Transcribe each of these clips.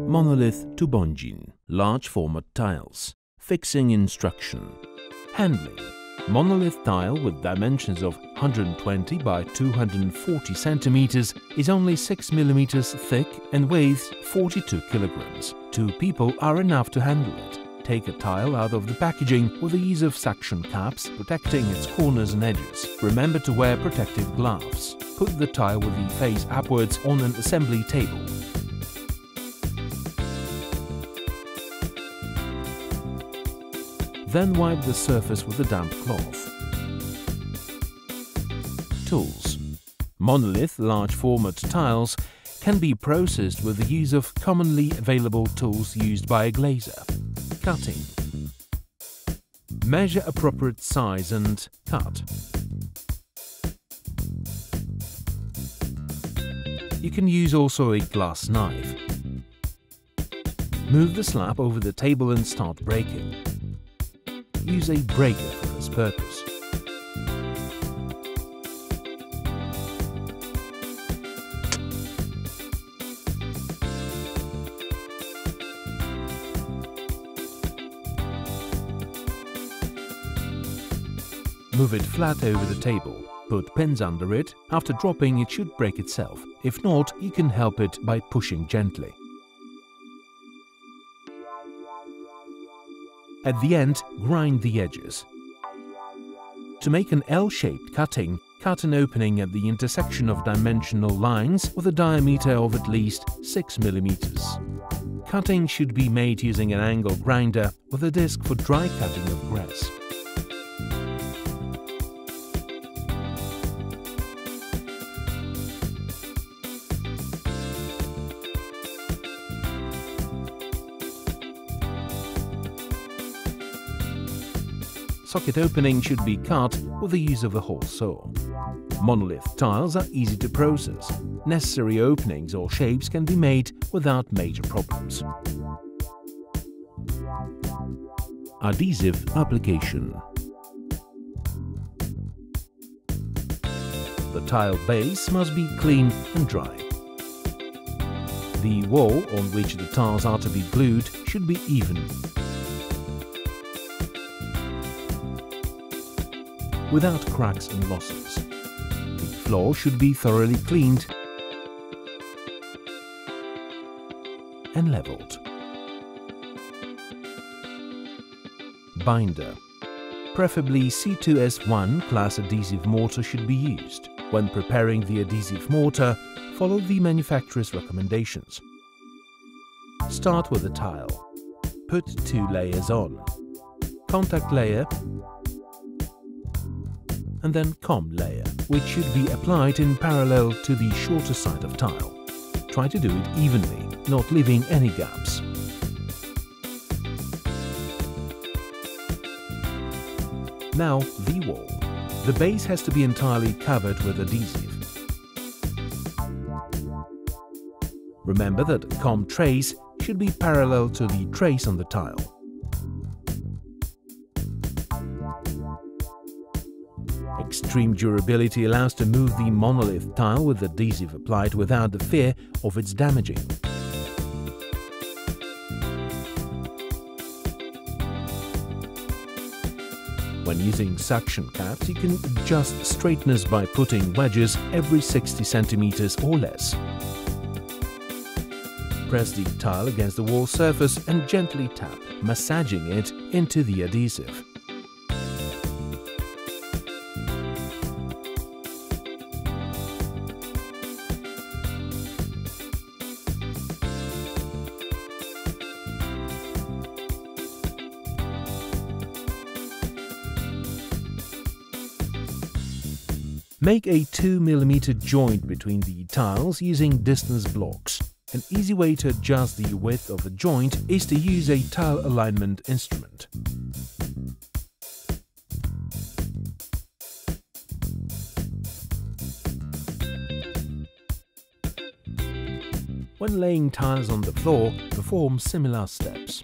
MONOLITH Tubądzin, large format tiles. Fixing instruction. Handling. Monolith tile with dimensions of 120 by 240 centimeters is only 6 millimeters thick and weighs 42 kilograms. 2 people are enough to handle it. Take a tile out of the packaging with the use of suction cups, protecting its corners and edges. Remember to wear protective gloves. Put the tile with the face upwards on an assembly table. Then wipe the surface with a damp cloth. Tools. Monolith large format tiles can be processed with the use of commonly available tools used by a glazer. Cutting. Measure appropriate size and cut. You can use also a glass knife. Move the slab over the table and start breaking. Use a breaker for this purpose. Move it flat over the table. Put pins under it. After dropping, it should break itself. If not, you can help it by pushing gently. At the end, grind the edges. To make an L-shaped cutting, cut an opening at the intersection of dimensional lines with a diameter of at least 6 millimeters. Cutting should be made using an angle grinder with a disc for dry cutting of grass. Socket opening should be cut with the use of a hole saw. Monolith tiles are easy to process. Necessary openings or shapes can be made without major problems. Adhesive application. The tile base must be clean and dry. The wall on which the tiles are to be glued should be even, without cracks and losses. The floor should be thoroughly cleaned and leveled. Binder. Preferably C2S1 class adhesive mortar should be used. When preparing the adhesive mortar, follow the manufacturer's recommendations. Start with the tile. Put 2 layers on. Contact layer and then comb layer, which should be applied in parallel to the shorter side of tile. Try to do it evenly, not leaving any gaps. Now the wall. The base has to be entirely covered with adhesive. Remember that comb trace should be parallel to the trace on the tile. Extreme durability allows to move the monolith tile with adhesive applied without the fear of its damaging. When using suction cups, you can adjust straightness by putting wedges every 60 centimeters or less. Press the tile against the wall surface and gently tap, massaging it into the adhesive. Make a 2 mm joint between the tiles using distance blocks. An easy way to adjust the width of the joint is to use a tile alignment instrument. When laying tiles on the floor, perform similar steps.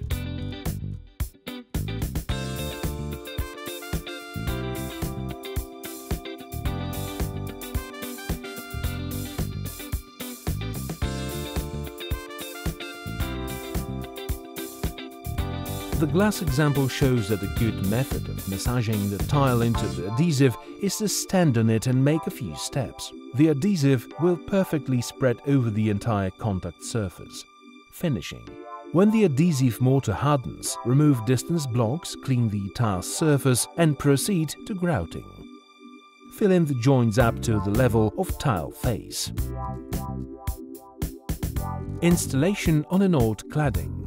The glass example shows that a good method of massaging the tile into the adhesive is to stand on it and make a few steps. The adhesive will perfectly spread over the entire contact surface. Finishing. When the adhesive mortar hardens, remove distance blocks, clean the tile surface and proceed to grouting. Fill in the joints up to the level of tile face. Installation on an old cladding.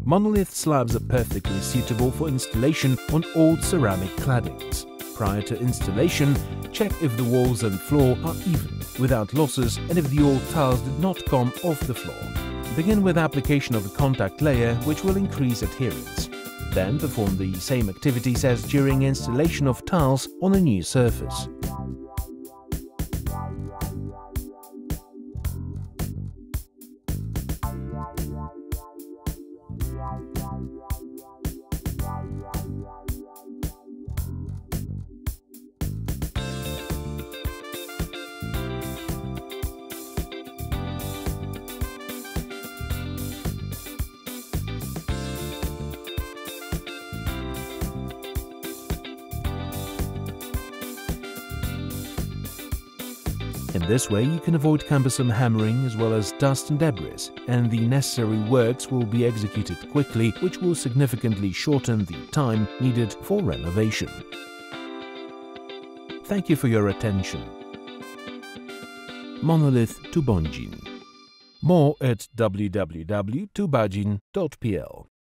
Monolith slabs are perfectly suitable for installation on old ceramic claddings. Prior to installation, check if the walls and floor are even, without losses, and if the old tiles did not come off the floor. Begin with application of a contact layer, which will increase adherence. Then perform the same activities as during installation of tiles on a new surface. In this way, you can avoid cumbersome hammering as well as dust and debris, and the necessary works will be executed quickly, which will significantly shorten the time needed for renovation. Thank you for your attention. MONOLITH Tubądzin. More at www.tubądzin.pl